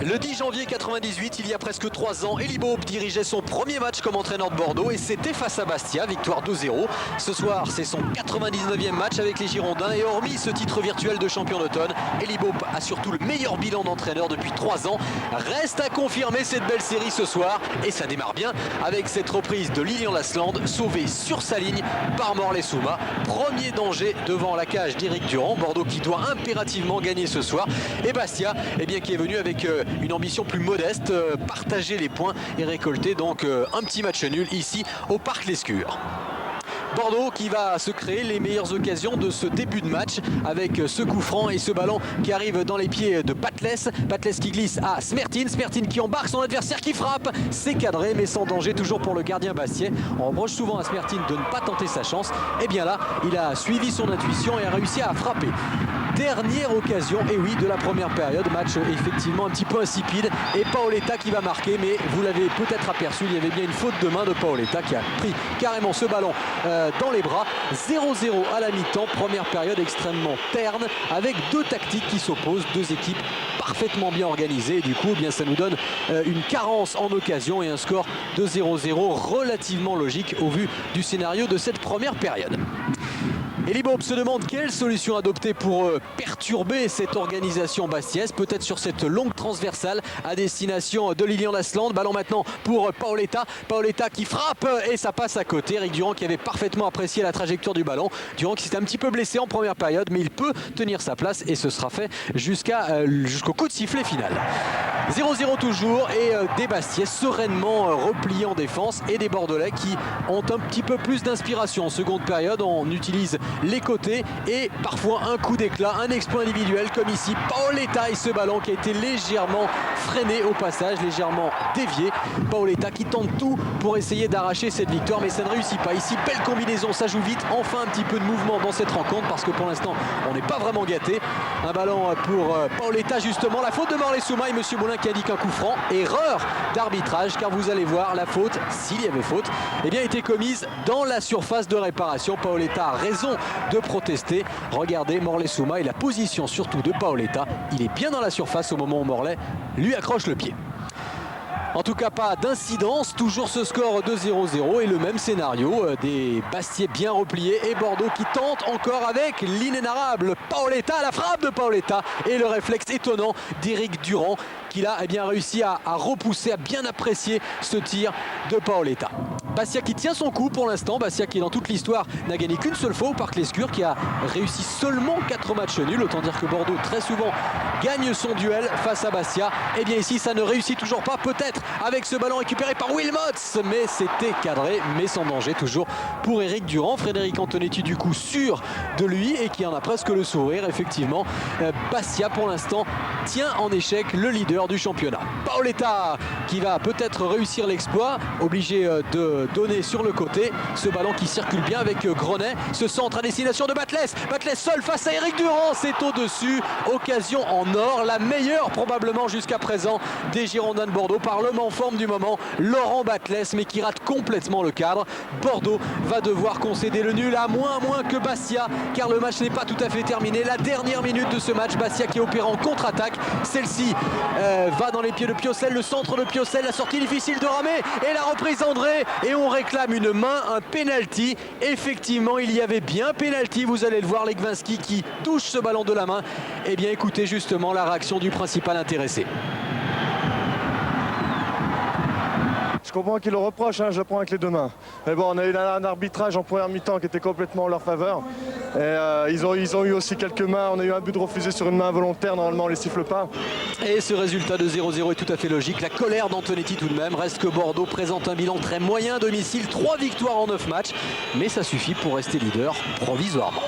Le 10 janvier 98, il y a presque 3 ans, Elie Baup dirigeait son premier match comme entraîneur de Bordeaux et c'était face à Bastia, victoire 2-0. Ce soir, c'est son 99e match avec les Girondins et hormis ce titre virtuel de champion d'automne, Elie Baup a surtout le meilleur bilan d'entraîneur depuis 3 ans. Reste à confirmer cette belle série ce soir et ça démarre bien avec cette reprise de Lilian Lasland, sauvé sur sa ligne par Morlaix Souma. Premier danger devant la cage d'Éric Durand, Bordeaux qui doit impérativement gagner ce soir. Et Bastia, qui est venu avec une ambition plus modeste, partager les points et récolter donc un petit match nul ici au Parc Lescure. Bordeaux qui va se créer les meilleures occasions de ce début de match avec ce coup franc et ce ballon qui arrive dans les pieds de Patles. Patles qui glisse à Smertin. Smertin qui embarque son adversaire qui frappe. C'est cadré mais sans danger toujours pour le gardien bastiais. On reproche souvent à Smertin de ne pas tenter sa chance. Et bien là, il a suivi son intuition et a réussi à frapper. Dernière occasion, et oui, de la première période. Match effectivement un petit peu insipide. Et Paoletta qui va marquer, mais vous l'avez peut-être aperçu, il y avait bien une faute de main de Paoletta qui a pris carrément ce ballon dans les bras. 0-0 à la mi-temps, première période extrêmement terne, avec deux tactiques qui s'opposent, deux équipes parfaitement bien organisées. Et du coup, ça nous donne une carence en occasion et un score de 0-0 relativement logique au vu du scénario de cette première période. Elie Baup se demande quelle solution adopter pour perturber cette organisation bastiaise, peut-être sur cette longue transversale à destination de Lilian Lasland. Ballon maintenant pour Paoletta. Paoletta qui frappe et ça passe à côté. Éric Durand qui avait parfaitement apprécié la trajectoire du ballon. Durand qui s'était un petit peu blessé en première période, mais il peut tenir sa place et ce sera fait jusqu'au coup de sifflet final. 0-0 toujours et des Bastiais sereinement repliés en défense et des Bordelais qui ont un petit peu plus d'inspiration. En seconde période, on utilise les côtés et parfois un coup d'éclat, un exploit individuel comme ici. Paoletta et ce ballon qui a été légèrement freiné au passage, légèrement dévié. Paoletta qui tente tout pour essayer d'arracher cette victoire mais ça ne réussit pas. Ici, belle combinaison, ça joue vite. Enfin un petit peu de mouvement dans cette rencontre parce que pour l'instant, on n'est pas vraiment gâté. Un ballon pour Paoletta justement. La faute de Morlaix Souma et M. Moulin qui indique un coup franc. Erreur d'arbitrage car vous allez voir la faute, s'il y avait faute, était commise dans la surface de réparation. Paoletta a raison de protester. Regardez Morlaix Souma et la position surtout de Paoletta. Il est bien dans la surface au moment où Morlaix lui accroche le pied. En tout cas, pas d'incidence, toujours ce score de 0-0 et le même scénario, des Bastiais bien repliés et Bordeaux qui tente encore avec l'inénarrable Paoletta, la frappe de Paoletta et le réflexe étonnant d'Éric Durand qui a réussi à repousser, à bien apprécier ce tir de Paoletta. Bastia qui tient son coup pour l'instant, Bastia qui dans toute l'histoire n'a gagné qu'une seule fois au Parc Lescure, qui a réussi seulement 4 matchs nuls, autant dire que Bordeaux très souvent gagne son duel face à Bastia. Et bien ici ça ne réussit toujours pas, peut-être avec ce ballon récupéré par Wilmots, mais c'était cadré, mais sans danger toujours pour Éric Durand. Frédéric Antonetti du coup sûr de lui et qui en a presque le sourire effectivement. Bastia pour l'instant tient en échec le leader du championnat. Paoletta qui va peut-être réussir l'exploit, obligé de donner sur le côté ce ballon qui circule bien avec Grenet. Ce centre à destination de Batles. Batles seul face à Éric Durand, c'est au-dessus. Occasion en or, la meilleure probablement jusqu'à présent des Girondins de Bordeaux par l'homme en forme du moment, Laurent Batles, mais qui rate complètement le cadre. Bordeaux va devoir concéder le nul à moins que Bastia, car le match n'est pas tout à fait terminé. La dernière minute de ce match, Bastia qui opère en contre-attaque. Celle-ci va dans les pieds de Piocel, le centre de Piocel, la sortie difficile de Ramé et la reprise d'André. Et on réclame une main, un penalty. Effectivement, il y avait bien penalty, vous allez le voir, Legwinski qui touche ce ballon de la main. Eh bien, écoutez justement la réaction du principal intéressé. Je comprends qu'ils le reprochent, je le prends avec les deux mains. Mais bon, on a eu un arbitrage en première mi-temps qui était complètement en leur faveur. Et ils ont eu aussi quelques mains, on a eu un but de refusé sur une main volontaire, normalement on ne les siffle pas. Et ce résultat de 0-0 est tout à fait logique. La colère d'Antonetti tout de même, reste que Bordeaux présente un bilan très moyen à domicile, 3 victoires en 9 matchs. Mais ça suffit pour rester leader provisoirement.